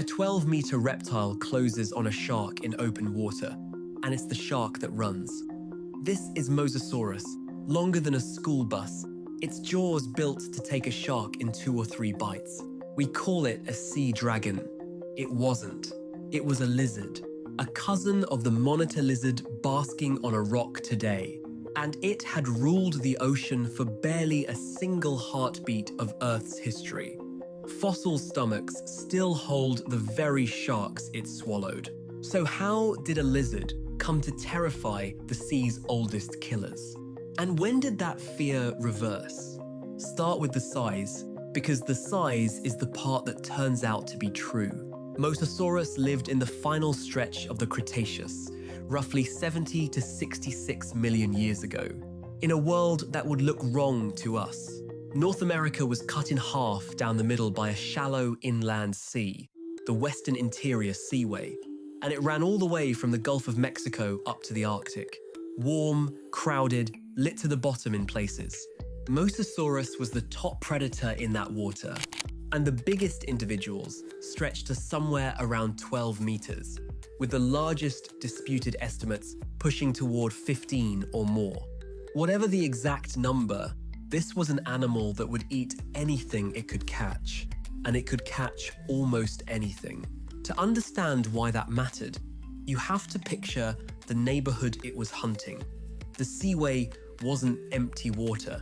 A 12-meter reptile closes on a shark in open water, and it's the shark that runs. This is Mosasaurus, longer than a school bus. Its jaws built to take a shark in 2 or 3 bites. We call it a sea dragon. It wasn't. It was a lizard, a cousin of the monitor lizard basking on a rock today. And it had ruled the ocean for barely a single heartbeat of Earth's history. Fossil stomachs still hold the very sharks it swallowed. So how did a lizard come to terrify the sea's oldest killers? And when did that fear reverse? Start with the size, because the size is the part that turns out to be true. Mosasaurus lived in the final stretch of the Cretaceous, roughly 70 to 66 million years ago, in a world that would look wrong to us. North America was cut in half down the middle by a shallow inland sea, the Western Interior Seaway, and it ran all the way from the Gulf of Mexico up to the Arctic. Warm, crowded, lit to the bottom in places. Mosasaurus was the top predator in that water, and the biggest individuals stretched to somewhere around 12 meters, with the largest disputed estimates pushing toward 15 or more. Whatever the exact number, this was an animal that would eat anything it could catch, and it could catch almost anything. To understand why that mattered, you have to picture the neighborhood it was hunting. The seaway wasn't empty water,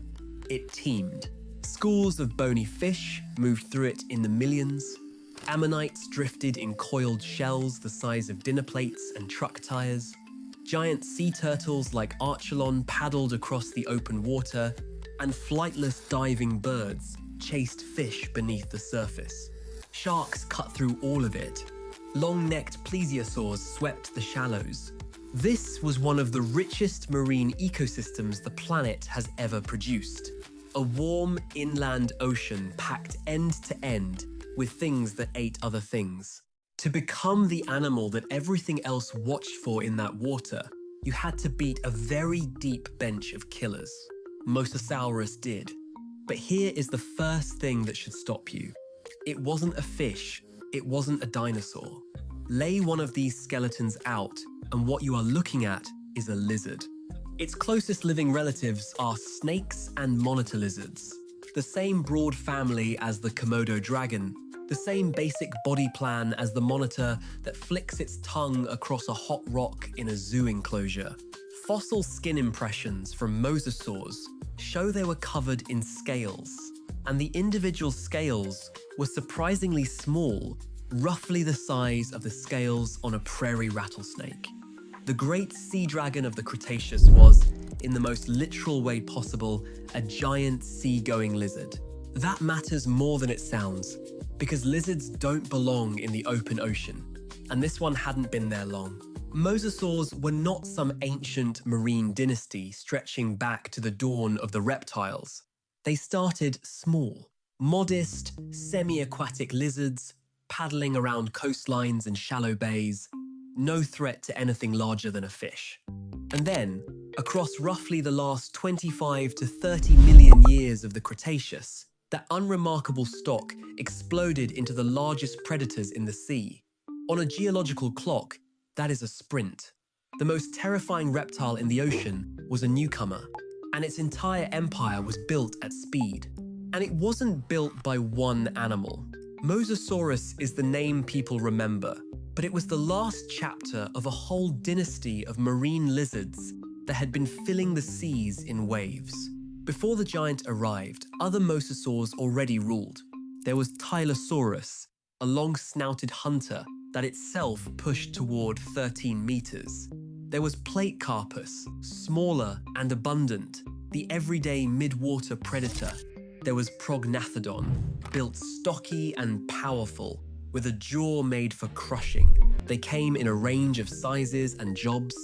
it teemed. Schools of bony fish moved through it in the millions. Ammonites drifted in coiled shells the size of dinner plates and truck tires. Giant sea turtles like Archelon paddled across the open water, and flightless diving birds chased fish beneath the surface. Sharks cut through all of it. Long-necked plesiosaurs swept the shallows. This was one of the richest marine ecosystems the planet has ever produced. A warm inland ocean packed end to end with things that ate other things. To become the animal that everything else watched for in that water, you had to beat a very deep bench of killers. Mosasaurus did. But here is the first thing that should stop you. It wasn't a fish, it wasn't a dinosaur. Lay one of these skeletons out, and what you are looking at is a lizard. Its closest living relatives are snakes and monitor lizards, the same broad family as the Komodo dragon, the same basic body plan as the monitor that flicks its tongue across a hot rock in a zoo enclosure. Fossil skin impressions from mosasaurs show they were covered in scales, and the individual scales were surprisingly small, roughly the size of the scales on a prairie rattlesnake. The great sea dragon of the Cretaceous was, in the most literal way possible, a giant sea-going lizard. That matters more than it sounds, because lizards don't belong in the open ocean, and this one hadn't been there long. Mosasaurs were not some ancient marine dynasty stretching back to the dawn of the reptiles. They started small, modest, semi-aquatic lizards, paddling around coastlines and shallow bays, no threat to anything larger than a fish. And then, across roughly the last 25 to 30 million years of the Cretaceous, that unremarkable stock exploded into the largest predators in the sea. On a geological clock, that is a sprint. The most terrifying reptile in the ocean was a newcomer, and its entire empire was built at speed. And it wasn't built by one animal. Mosasaurus is the name people remember, but it was the last chapter of a whole dynasty of marine lizards that had been filling the seas in waves. Before the giant arrived, other mosasaurs already ruled. There was Tylosaurus, a long-snouted hunter that itself pushed toward 13 meters. There was Platecarpus, smaller and abundant, the everyday mid-water predator. There was Prognathodon, built stocky and powerful, with a jaw made for crushing. They came in a range of sizes and jobs,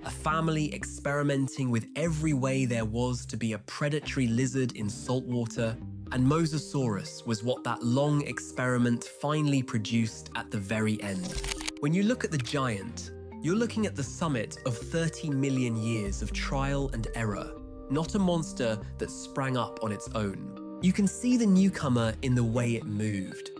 a family experimenting with every way there was to be a predatory lizard in saltwater, and Mosasaurus was what that long experiment finally produced at the very end. When you look at the giant, you're looking at the summit of 30 million years of trial and error, not a monster that sprang up on its own. You can see the newcomer in the way it moved.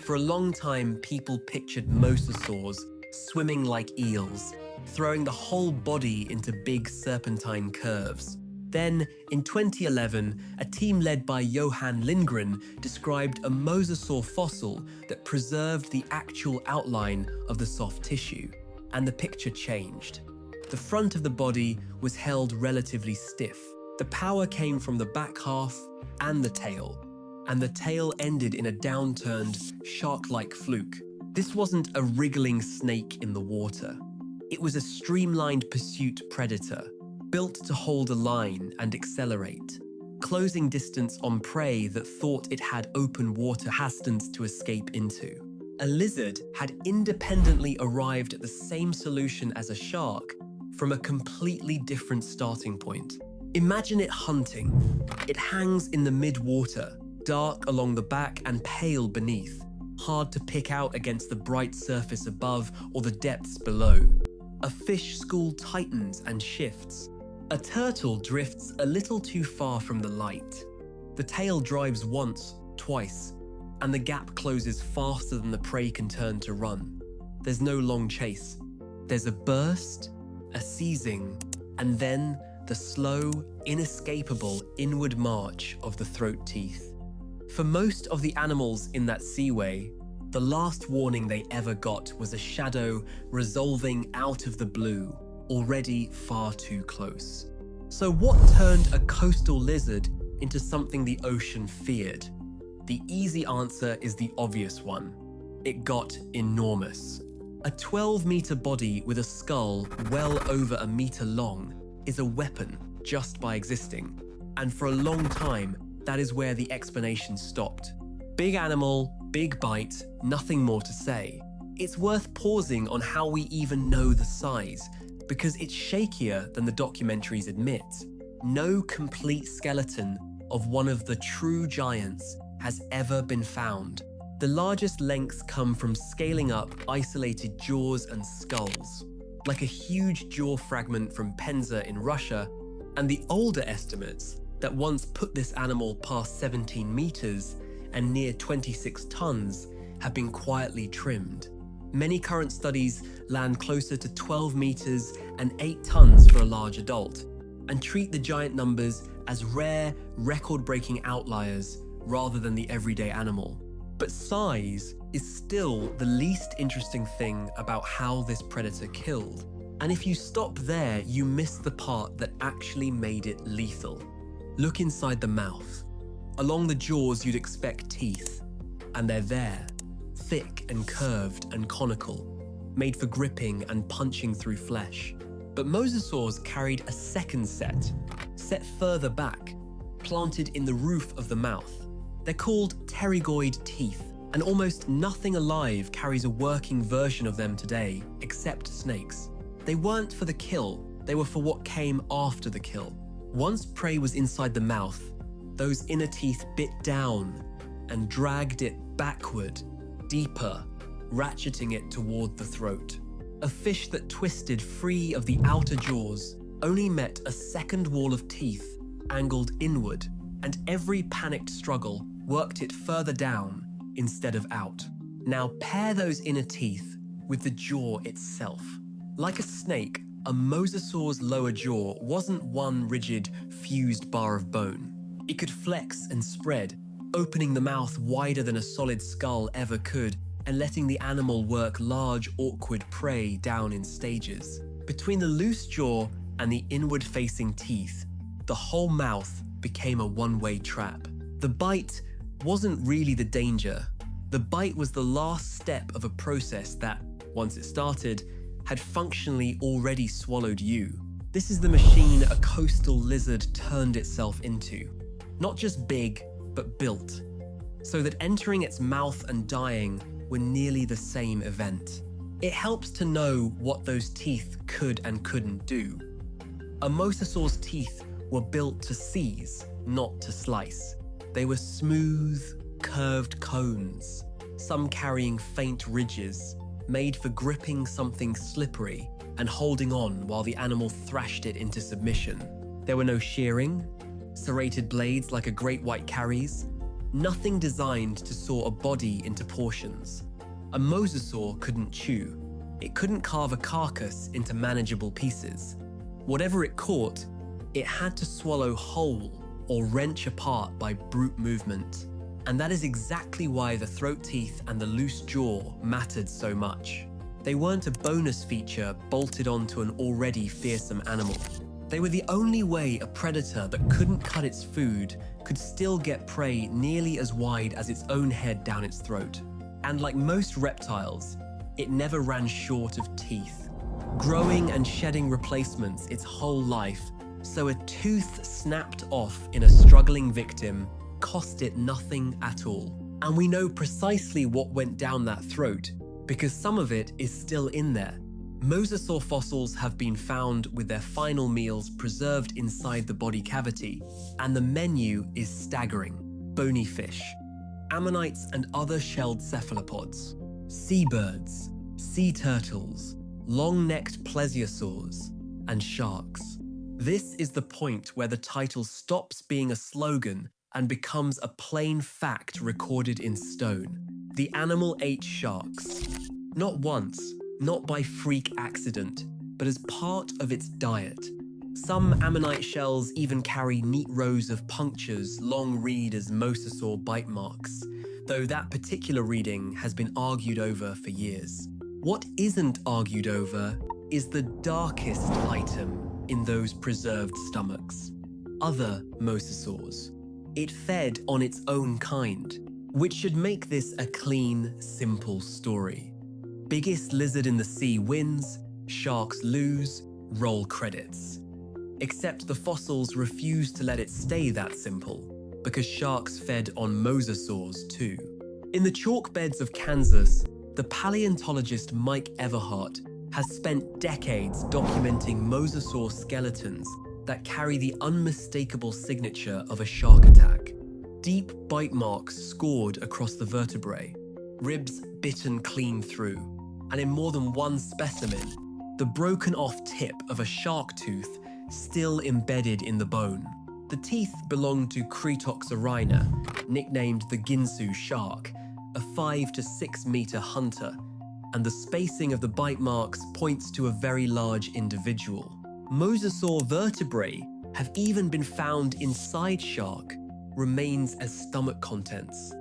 For a long time, people pictured mosasaurs swimming like eels, throwing the whole body into big serpentine curves. Then, in 2011, a team led by Johan Lindgren described a mosasaur fossil that preserved the actual outline of the soft tissue, and the picture changed. The front of the body was held relatively stiff. The power came from the back half and the tail ended in a downturned, shark-like fluke. This wasn't a wriggling snake in the water. It was a streamlined pursuit predator, built to hold a line and accelerate, closing distance on prey that thought it had open water hastings to escape into. A lizard had independently arrived at the same solution as a shark from a completely different starting point. Imagine it hunting. It hangs in the mid-water, dark along the back and pale beneath, hard to pick out against the bright surface above or the depths below. A fish school tightens and shifts. A turtle drifts a little too far from the light. The tail drives once, twice, and the gap closes faster than the prey can turn to run. There's no long chase. There's a burst, a seizing, and then the slow, inescapable inward march of the throat teeth. For most of the animals in that seaway, the last warning they ever got was a shadow resolving out of the blue, already far too close. So what turned a coastal lizard into something the ocean feared? The easy answer is the obvious one. It got enormous. A 12-meter body with a skull well over a meter long is a weapon just by existing. And for a long time, that is where the explanation stopped. Big animal, big bite, nothing more to say. It's worth pausing on how we even know the size, because it's shakier than the documentaries admit. No complete skeleton of one of the true giants has ever been found. The largest lengths come from scaling up isolated jaws and skulls, like a huge jaw fragment from Penza in Russia, and the older estimates that once put this animal past 17 meters and near 26 tons have been quietly trimmed. Many current studies land closer to 12 meters and 8 tons for a large adult, and treat the giant numbers as rare, record-breaking outliers rather than the everyday animal. But size is still the least interesting thing about how this predator killed. And if you stop there, you miss the part that actually made it lethal. Look inside the mouth. Along the jaws, you'd expect teeth, and they're there, thick and curved and conical, made for gripping and punching through flesh. But mosasaurs carried a second set further back, planted in the roof of the mouth. They're called pterygoid teeth, and almost nothing alive carries a working version of them today, except snakes. They weren't for the kill, they were for what came after the kill. Once prey was inside the mouth, those inner teeth bit down and dragged it backward, deeper, ratcheting it toward the throat. A fish that twisted free of the outer jaws only met a second wall of teeth angled inward, and every panicked struggle worked it further down instead of out. Now pair those inner teeth with the jaw itself. Like a snake, a mosasaur's lower jaw wasn't one rigid, fused bar of bone. It could flex and spread, opening the mouth wider than a solid skull ever could, and letting the animal work large, awkward prey down in stages. Between the loose jaw and the inward-facing teeth, the whole mouth became a one-way trap. The bite wasn't really the danger. The bite was the last step of a process that, once it started, had functionally already swallowed you. This is the machine a coastal lizard turned itself into. Not just big, but built, so that entering its mouth and dying were nearly the same event. It helps to know what those teeth could and couldn't do. A mosasaur's teeth were built to seize, not to slice. They were smooth, curved cones, some carrying faint ridges, made for gripping something slippery and holding on while the animal thrashed it into submission. There were no shearing, serrated blades like a great white carries, nothing designed to saw a body into portions. A mosasaur couldn't chew. It couldn't carve a carcass into manageable pieces. Whatever it caught, it had to swallow whole or wrench apart by brute movement. And that is exactly why the throat teeth and the loose jaw mattered so much. They weren't a bonus feature bolted onto an already fearsome animal. They were the only way a predator that couldn't cut its food could still get prey nearly as wide as its own head down its throat. And like most reptiles, it never ran short of teeth, growing and shedding replacements its whole life, so a tooth snapped off in a struggling victim cost it nothing at all. And we know precisely what went down that throat, because some of it is still in there. Mosasaur fossils have been found with their final meals preserved inside the body cavity, and the menu is staggering. Bony fish, ammonites and other shelled cephalopods, seabirds, sea turtles, long-necked plesiosaurs, and sharks. This is the point where the title stops being a slogan and becomes a plain fact recorded in stone. The animal ate sharks. Not once, not by freak accident, but as part of its diet. Some ammonite shells even carry neat rows of punctures long read as mosasaur bite marks, though that particular reading has been argued over for years. What isn't argued over is the darkest item in those preserved stomachs: other mosasaurs. It fed on its own kind, which should make this a clean, simple story. Biggest lizard in the sea wins, sharks lose, roll credits. Except the fossils refuse to let it stay that simple, because sharks fed on mosasaurs too. In the chalk beds of Kansas, the paleontologist Mike Everhart has spent decades documenting mosasaur skeletons that carry the unmistakable signature of a shark attack. Deep bite marks scored across the vertebrae, ribs bitten clean through, and in more than one specimen, the broken off tip of a shark tooth still embedded in the bone. The teeth belonged to Cretoxorhina, nicknamed the Ginsu shark, a 5 to 6 meter hunter, and the spacing of the bite marks points to a very large individual. Mosasaur vertebrae have even been found inside shark remains as stomach contents.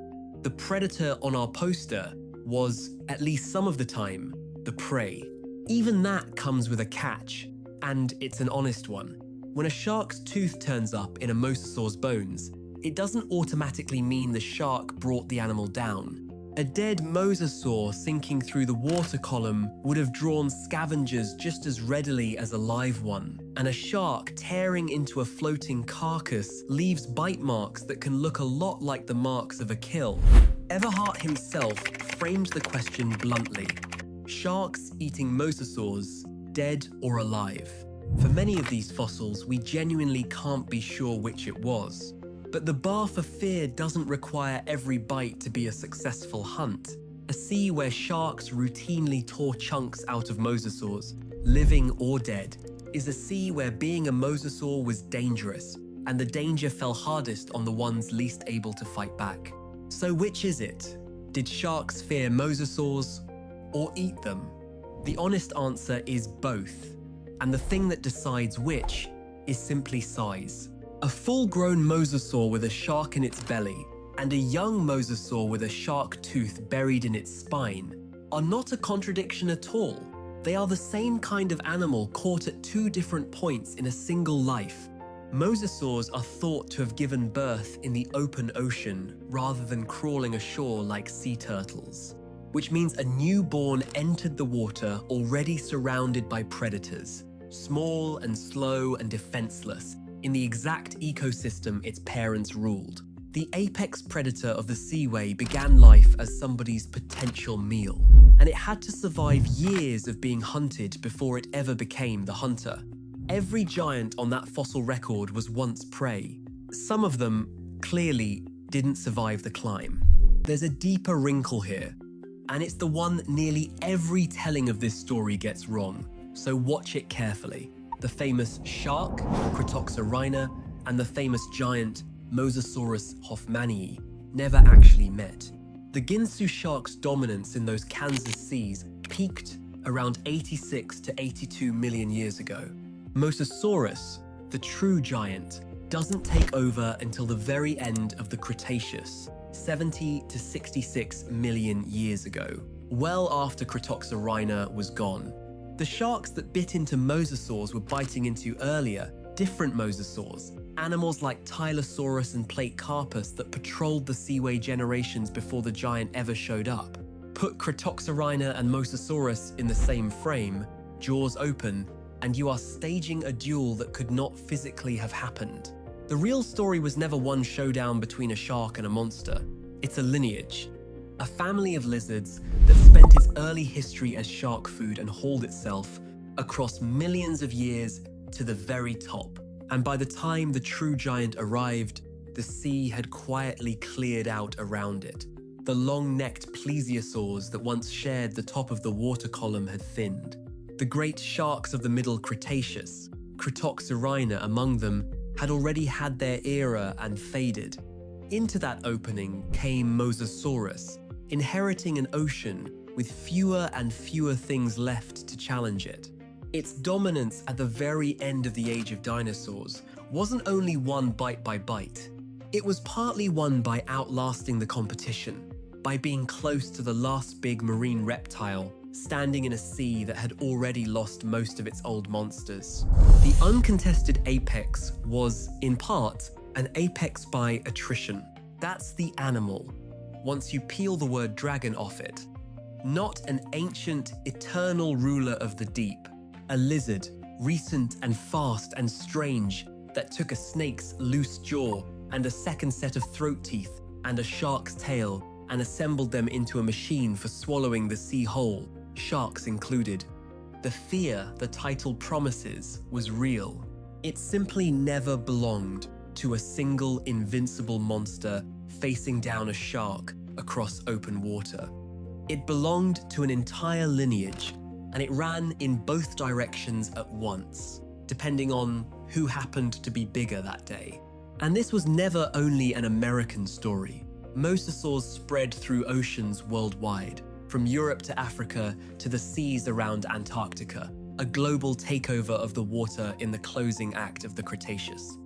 The predator on our poster was, at least some of the time, the prey. Even that comes with a catch, and it's an honest one. When a shark's tooth turns up in a mosasaur's bones, it doesn't automatically mean the shark brought the animal down. A dead mosasaur sinking through the water column would have drawn scavengers just as readily as a live one, and a shark tearing into a floating carcass leaves bite marks that can look a lot like the marks of a kill. Everhart himself framed the question bluntly: sharks eating mosasaurs, dead or alive? For many of these fossils, we genuinely can't be sure which it was. But the bar for fear doesn't require every bite to be a successful hunt. A sea where sharks routinely tore chunks out of mosasaurs, living or dead, is a sea where being a mosasaur was dangerous, and the danger fell hardest on the ones least able to fight back. So which is it? Did sharks fear mosasaurs or eat them? The honest answer is both, and the thing that decides which is simply size. A full-grown mosasaur with a shark in its belly and a young mosasaur with a shark tooth buried in its spine are not a contradiction at all. They are the same kind of animal caught at two different points in a single life. Mosasaurs are thought to have given birth in the open ocean rather than crawling ashore like sea turtles, which means a newborn entered the water already surrounded by predators, small and slow and defenseless, in the exact ecosystem its parents ruled. The apex predator of the seaway began life as somebody's potential meal, and it had to survive years of being hunted before it ever became the hunter. Every giant on that fossil record was once prey. Some of them, clearly, didn't survive the climb. There's a deeper wrinkle here, and it's the one nearly every telling of this story gets wrong, so watch it carefully. The famous shark, Cretoxorhina, and the famous giant, Mosasaurus hoffmanii, never actually met. The Ginsu shark's dominance in those Kansas seas peaked around 86 to 82 million years ago. Mosasaurus, the true giant, doesn't take over until the very end of the Cretaceous, 70 to 66 million years ago, well after Cretoxorhina was gone. The sharks that bit into mosasaurs were biting into earlier, different mosasaurs, animals like Tylosaurus and Platecarpus that patrolled the seaway generations before the giant ever showed up. Put Cretoxorhina and Mosasaurus in the same frame, jaws open, and you are staging a duel that could not physically have happened. The real story was never one showdown between a shark and a monster. It's a lineage. A family of lizards that spent its early history as shark food and hauled itself across millions of years to the very top. And by the time the true giant arrived, the sea had quietly cleared out around it. The long-necked plesiosaurs that once shared the top of the water column had thinned. The great sharks of the Middle Cretaceous, Cretoxorhina among them, had already had their era and faded. Into that opening came Mosasaurus, inheriting an ocean with fewer and fewer things left to challenge it. Its dominance at the very end of the age of dinosaurs wasn't only won bite by bite. It was partly won by outlasting the competition, by being close to the last big marine reptile, standing in a sea that had already lost most of its old monsters. The uncontested apex was, in part, an apex by attrition. That's the animal, once you peel the word dragon off it. Not an ancient, eternal ruler of the deep. A lizard, recent and fast and strange, that took a snake's loose jaw and a second set of throat teeth and a shark's tail and assembled them into a machine for swallowing the sea whole, sharks included. The fear the title promises was real. It simply never belonged to a single invincible monster facing down a shark across open water. It belonged to an entire lineage, and it ran in both directions at once, depending on who happened to be bigger that day. And this was never only an American story. Mosasaurs spread through oceans worldwide, from Europe to Africa to the seas around Antarctica, a global takeover of the water in the closing act of the Cretaceous.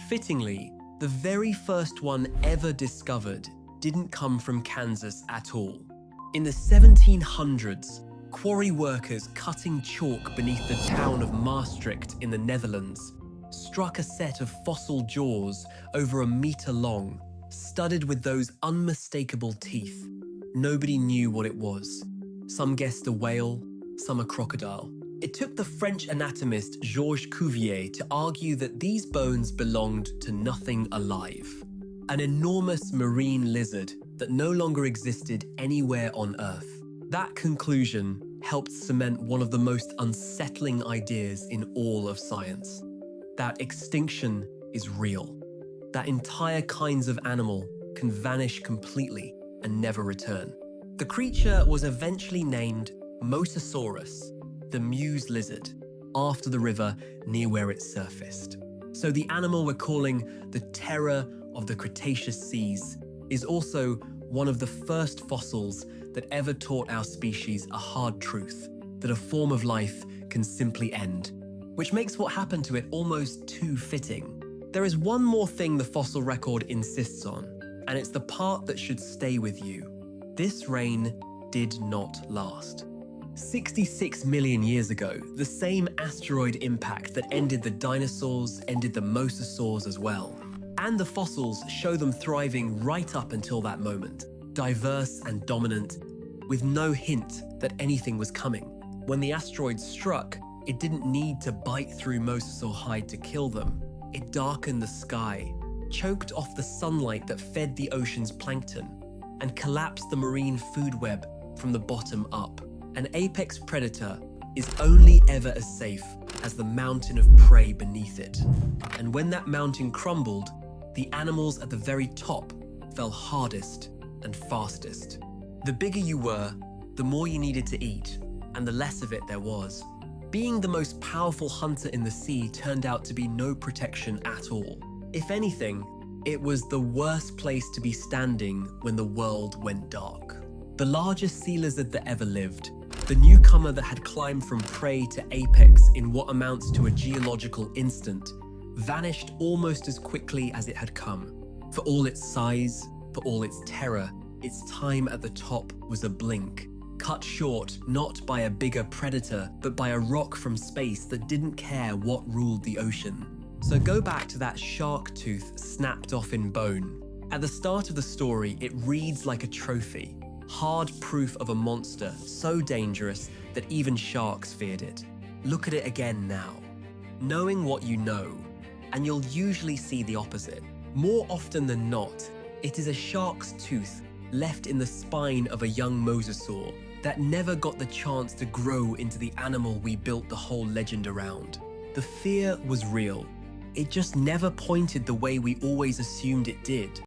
Fittingly, the very first one ever discovered didn't come from Kansas at all. In the 1700s, quarry workers cutting chalk beneath the town of Maastricht in the Netherlands struck a set of fossil jaws over a meter long, studded with those unmistakable teeth. Nobody knew what it was. Some guessed a whale, some a crocodile. It took the French anatomist Georges Cuvier to argue that these bones belonged to nothing alive. An enormous marine lizard that no longer existed anywhere on Earth. That conclusion helped cement one of the most unsettling ideas in all of science. That extinction is real. That entire kinds of animal can vanish completely and never return. The creature was eventually named Mosasaurus, the Muse lizard, after the river near where it surfaced. So the animal we're calling the terror of the Cretaceous seas is also one of the first fossils that ever taught our species a hard truth, that a form of life can simply end, which makes what happened to it almost too fitting. There is one more thing the fossil record insists on, and it's the part that should stay with you. This reign did not last. 66 million years ago, the same asteroid impact that ended the dinosaurs ended the mosasaurs as well. And the fossils show them thriving right up until that moment, diverse and dominant, with no hint that anything was coming. When the asteroid struck, it didn't need to bite through mosasaur hide to kill them. It darkened the sky, choked off the sunlight that fed the ocean's plankton, and collapsed the marine food web from the bottom up. An apex predator is only ever as safe as the mountain of prey beneath it. And when that mountain crumbled, the animals at the very top fell hardest and fastest. The bigger you were, the more you needed to eat, and the less of it there was. Being the most powerful hunter in the sea turned out to be no protection at all. If anything, It was the worst place to be standing when the world went dark. The largest sea lizard that ever lived, the newcomer that had climbed from prey to apex in what amounts to a geological instant, vanished almost as quickly as it had come. For all its size, for all its terror, its time at the top was a blink, cut short not by a bigger predator, but by a rock from space that didn't care what ruled the ocean. So go back to that shark tooth snapped off in bone. At the start of the story, it reads like a trophy, hard proof of a monster so dangerous that even sharks feared it. Look at it again now. Knowing what you know, and you'll usually see the opposite. More often than not, it is a shark's tooth left in the spine of a young mosasaur that never got the chance to grow into the animal we built the whole legend around. The fear was real. It just never pointed the way we always assumed it did.